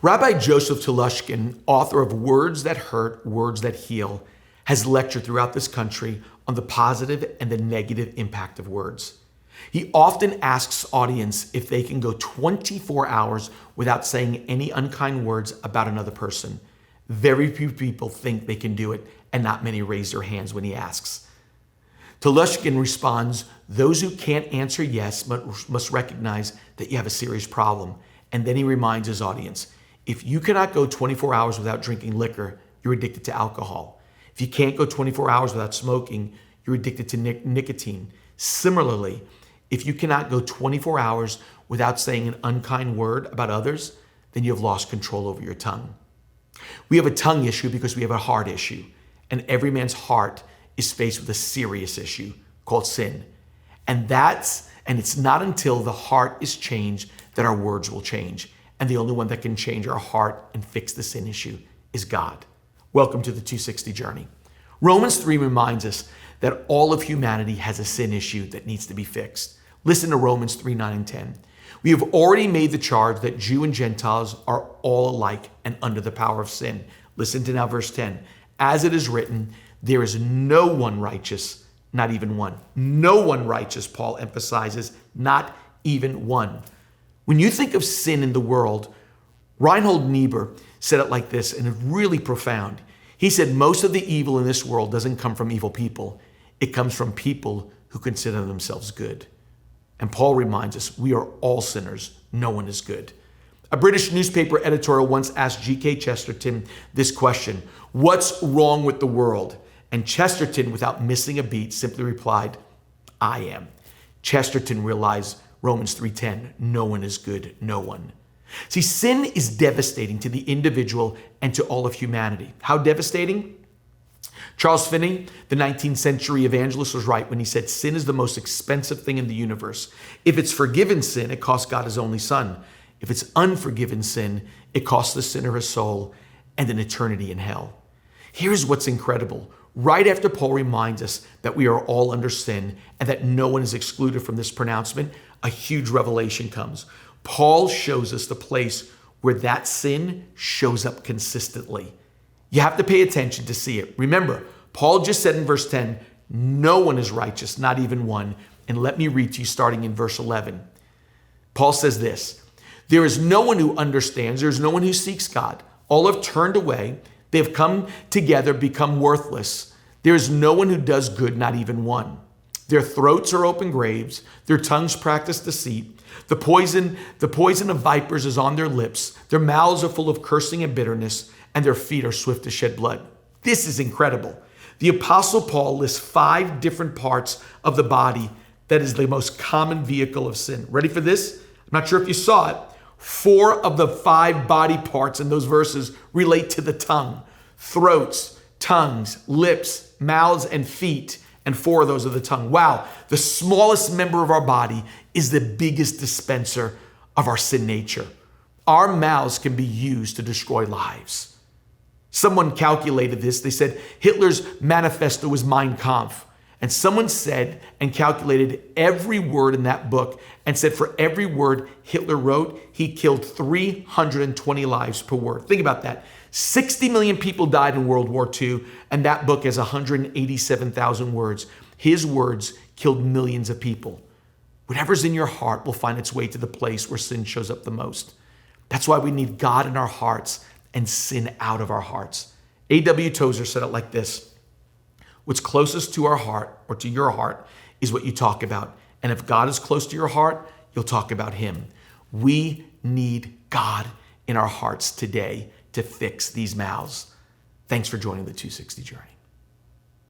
Rabbi Joseph Telushkin, author of Words That Hurt, Words That Heal, has lectured throughout this country on the positive and the negative impact of words. He often asks audience if they can go 24 hours without saying any unkind words about another person. Very few people think they can do it, and not many raise their hands when he asks. Telushkin responds, those who can't answer yes must recognize that you have a serious problem. And then he reminds his audience, if you cannot go 24 hours without drinking liquor, you're addicted to alcohol. If you can't go 24 hours without smoking, you're addicted to nicotine. Similarly, if you cannot go 24 hours without saying an unkind word about others, then you have lost control over your tongue. We have a tongue issue because we have a heart issue, and every man's heart is faced with a serious issue called sin. And it's not until the heart is changed that our words will change. And the only one that can change our heart and fix the sin issue is God. Welcome to the 260 Journey. Romans 3 reminds us that all of humanity has a sin issue that needs to be fixed. Listen to Romans 3, 9, and 10. We have already made the charge that Jew and Gentiles are all alike and under the power of sin. Listen to now verse 10. As it is written, there is no one righteous, not even one. No one righteous, Paul emphasizes, not even one. When you think of sin in the world, Reinhold Niebuhr said it like this, and it's really profound. He said, most of the evil in this world doesn't come from evil people. It comes from people who consider themselves good. And Paul reminds us, we are all sinners. No one is good. A British newspaper editorial once asked G.K. Chesterton this question, what's wrong with the world? And Chesterton, without missing a beat, simply replied, I am. Chesterton realized Romans 3:10, no one is good, no one. See, sin is devastating to the individual and to all of humanity. How devastating? Charles Finney, the 19th century evangelist, was right when he said sin is the most expensive thing in the universe. If it's forgiven sin, it costs God his only son. If it's unforgiven sin, it costs the sinner his soul and an eternity in hell. Here's what's incredible. Right after Paul reminds us that we are all under sin and that no one is excluded from this pronouncement, a huge revelation comes. Paul shows us the place where that sin shows up consistently. You have to pay attention to see it. Remember, Paul just said in verse 10, no one is righteous, not even one. And let me read to you starting in verse 11. Paul says this, there is no one who understands, there is no one who seeks God. All have turned away. They have come together, become worthless. There is no one who does good, not even one. Their throats are open graves. Their tongues practice deceit. The poison of vipers is on their lips. Their mouths are full of cursing and bitterness, and their feet are swift to shed blood. This is incredible. The Apostle Paul lists 5 different parts of the body that is the most common vehicle of sin. Ready for this? I'm not sure if you saw it. 4 of the 5 body parts in those verses relate to the tongue. Throats, tongues, lips, mouths, and feet. And 4 of those are the tongue. Wow, the smallest member of our body is the biggest dispenser of our sin nature. Our mouths can be used to destroy lives. Someone calculated this. They said Hitler's manifesto was Mein Kampf. And someone said and calculated every word in that book and said for every word Hitler wrote, he killed 320 lives per word. Think about that. 60 million people died in World War II, and that book has 187,000 words. His words killed millions of people. Whatever's in your heart will find its way to the place where sin shows up the most. That's why we need God in our hearts and sin out of our hearts. A.W. Tozer said it like this. What's closest to our heart or to your heart is what you talk about. And if God is close to your heart, you'll talk about him. We need God in our hearts today to fix these mouths. Thanks for joining the 260 Journey.